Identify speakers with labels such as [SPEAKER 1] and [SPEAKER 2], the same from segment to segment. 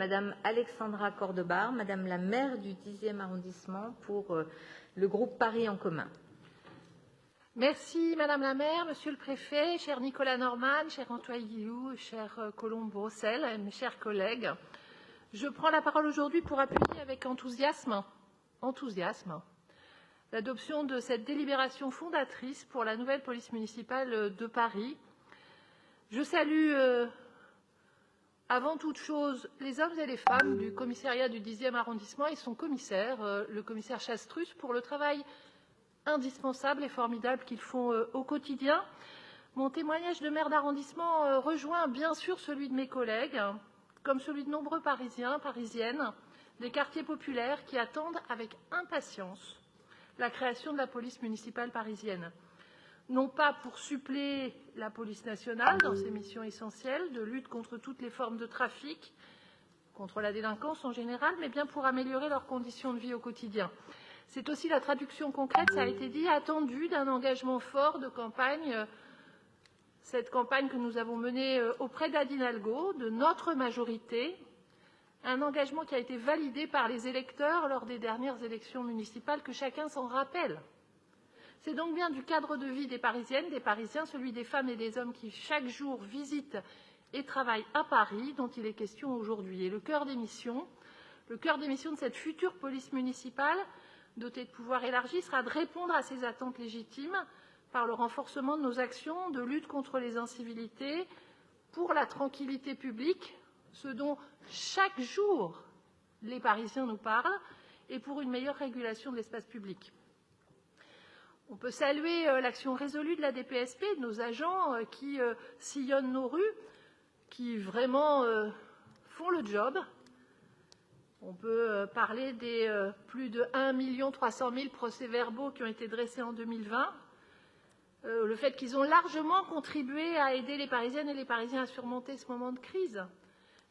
[SPEAKER 1] Madame Alexandra Cordebar, Madame la maire du 10e arrondissement pour le groupe Paris en commun.
[SPEAKER 2] Merci Madame la maire, Monsieur le préfet, cher Nicolas Norman, cher Antoine Guillou, cher Colombe Brossel, mes chers collègues. Je prends la parole aujourd'hui pour appuyer avec enthousiasme l'adoption de cette délibération fondatrice pour la nouvelle police municipale de Paris. Je salue avant toute chose les hommes et les femmes du commissariat du 10e arrondissement et son commissaire, le commissaire Chastrus, pour le travail indispensable et formidable qu'ils font au quotidien. Mon témoignage de maire d'arrondissement rejoint bien sûr celui de mes collègues, comme celui de nombreux Parisiens, Parisiennes, des quartiers populaires qui attendent avec impatience la création de la police municipale parisienne. Non pas pour suppléer la police nationale dans ses missions essentielles de lutte contre toutes les formes de trafic, contre la délinquance en général, mais bien pour améliorer leurs conditions de vie au quotidien. C'est aussi la traduction concrète, ça a été dit, attendue d'un engagement fort de campagne, cette campagne que nous avons menée auprès d'Anne Hidalgo, de notre majorité, un engagement qui a été validé par les électeurs lors des dernières élections municipales, que chacun s'en rappelle. C'est donc bien du cadre de vie des Parisiennes, des Parisiens, celui des femmes et des hommes qui chaque jour visitent et travaillent à Paris, dont il est question aujourd'hui. Et le cœur des missions de cette future police municipale, dotée de pouvoirs élargis, sera de répondre à ces attentes légitimes par le renforcement de nos actions de lutte contre les incivilités, pour la tranquillité publique, ce dont chaque jour les Parisiens nous parlent, et pour une meilleure régulation de l'espace public. On peut saluer l'action résolue de la DPSP, de nos agents qui sillonnent nos rues, qui vraiment font le job. On peut parler des plus de 1 300 000 procès-verbaux qui ont été dressés en 2020. Le fait qu'ils ont largement contribué à aider les Parisiennes et les Parisiens à surmonter ce moment de crise.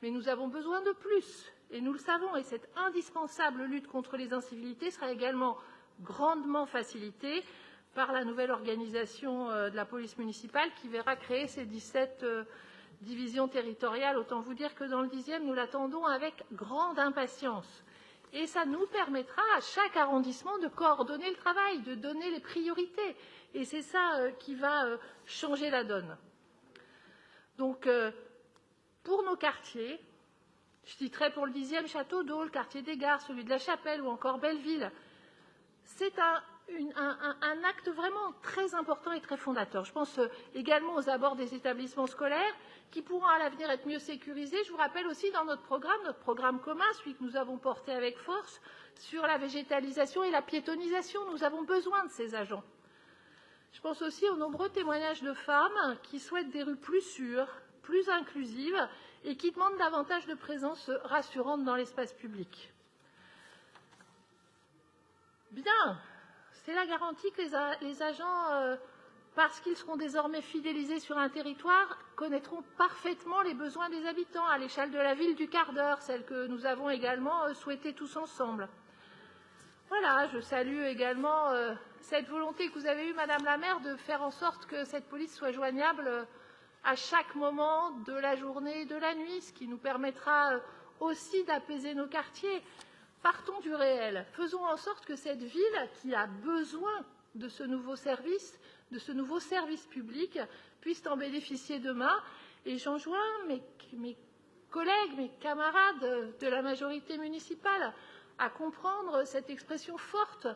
[SPEAKER 2] Mais nous avons besoin de plus, et nous le savons, et cette indispensable lutte contre les incivilités sera également grandement facilitée par la nouvelle organisation de la police municipale qui verra créer ces 17 divisions territoriales. Autant vous dire que dans le 10e, nous l'attendons avec grande impatience. Et ça nous permettra à chaque arrondissement de coordonner le travail, de donner les priorités. Et c'est ça qui va changer la donne. Donc, pour nos quartiers, je citerai pour le 10e Château d'Eau, le quartier des Gares, celui de la Chapelle ou encore Belleville, c'est un acte vraiment très important et très fondateur. Je pense également aux abords des établissements scolaires qui pourront à l'avenir être mieux sécurisés. Je vous rappelle aussi dans notre programme commun, celui que nous avons porté avec force, sur la végétalisation et la piétonisation. Nous avons besoin de ces agents. Je pense aussi aux nombreux témoignages de femmes qui souhaitent des rues plus sûres, plus inclusives et qui demandent davantage de présence rassurante dans l'espace public. Bien, c'est la garantie que les agents, parce qu'ils seront désormais fidélisés sur un territoire, connaîtront parfaitement les besoins des habitants à l'échelle de la ville du quart d'heure, celle que nous avons également souhaitée tous ensemble. Voilà, je salue également cette volonté que vous avez eue, Madame la maire, de faire en sorte que cette police soit joignable à chaque moment de la journée et de la nuit, ce qui nous permettra aussi d'apaiser nos quartiers. Partons du réel. Faisons en sorte que cette ville, qui a besoin de ce nouveau service public, puisse en bénéficier demain. Et j'enjoins mes collègues, mes camarades de la majorité municipale à comprendre cette expression forte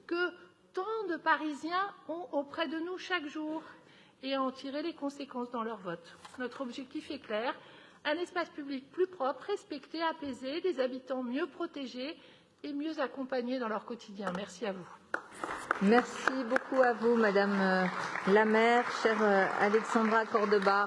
[SPEAKER 2] que tant de Parisiens ont auprès de nous chaque jour et à en tirer les conséquences dans leur vote. Notre objectif est clair. Un espace public plus propre, respecté, apaisé, des habitants mieux protégés et mieux accompagnés dans leur quotidien. Merci à vous.
[SPEAKER 1] Merci beaucoup à vous, Madame la maire, chère Alexandra Cordebar.